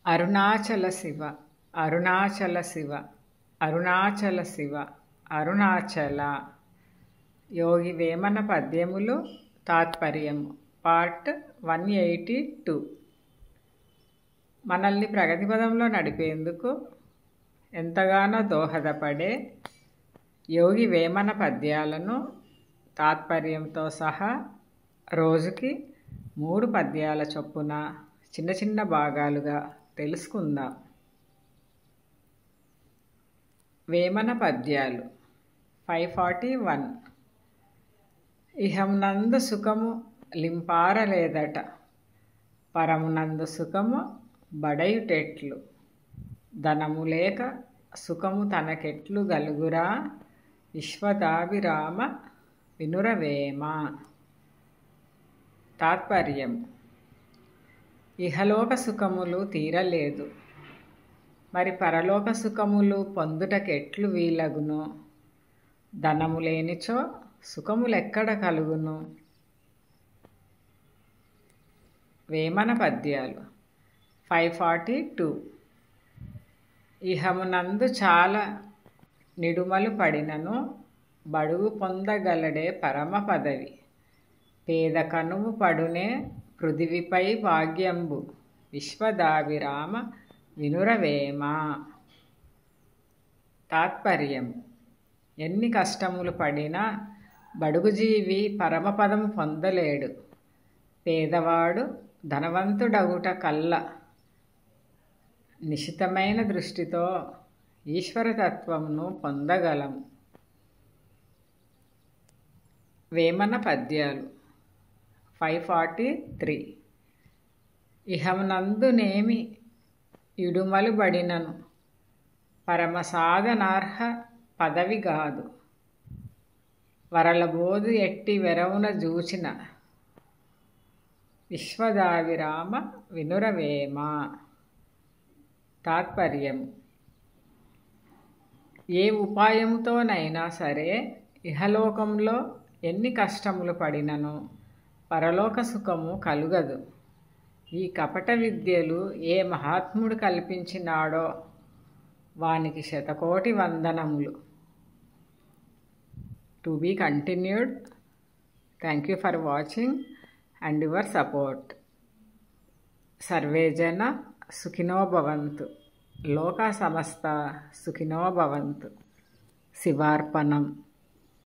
అరుణాచల శివ అరుణాచల శివ అరుణాచల శివ అరుణాచల. యోగి వేమన పద్యములు తాత్పర్యము పార్ట్ 182. మనల్ని ప్రగతి పదంలో నడిపేందుకు ఎంతగానో దోహదపడే యోగి వేమన పద్యాలను తాత్పర్యంతో సహా రోజుకి 3 పద్యాల చొప్పున చిన్న చిన్న భాగాలుగా తెలుసుకుందాం. వేమన పద్యాలు 541. ఇహమునందు సుఖము లింపారలేదట, పరమునందు సుఖము బడయుటెట్లు, ధనము లేక సుఖము తనకెట్లు గలుగురా, విశ్వదాభిరామ వినురవేమ. తాత్పర్యం: ఇహలోక సుఖములు తీరలేదు, మరి పరలోక సుఖములు పొందుటకెట్లు వీలగును, ధనము లేనిచో సుఖములెక్కడ కలుగును. వేమన పద్యాలు 542. ఇహమునందు చాలా నిడుమలు పడినను, బడుగు పొందగలడే పరమ పదవి, పేద కనువు పడునే పృథివిపై భాగ్యంబు, విశ్వదాభిరామ వినురవేమ. తాత్పర్యం: ఎన్ని కష్టములు పడినా బడుగుజీవి పరమపదము పొందలేడు. పేదవాడు ధనవంతుడగుట కల్ల నిశితమైన దృష్టితో ఈశ్వరతత్వమును పొందగలం. వేమన పద్యాలు 543. ఇహమునందునేమి ఇడుమలు బడినను, పరమ సాధనార్హ పదవి గాదు, వరలబోదు ఎట్టి వెరవున జూచిన, విశ్వదాభిరామ వినురవేమ. తాత్పర్యం: ఏ ఉపాయముతోనైనా సరే ఇహలోకంలో ఎన్ని కష్టములు పడినను పరలోక సుఖము కలుగదు. ఈ కపట విద్యలు ఏ మహాత్ముడు కల్పించినాడో వానికి శతకోటి వందనములు. To be continued. Thank you for watching and your support. సర్వే జన సుఖినో భవంతు. లోకా సమస్త సుఖినో భవంతు. శివార్పణం.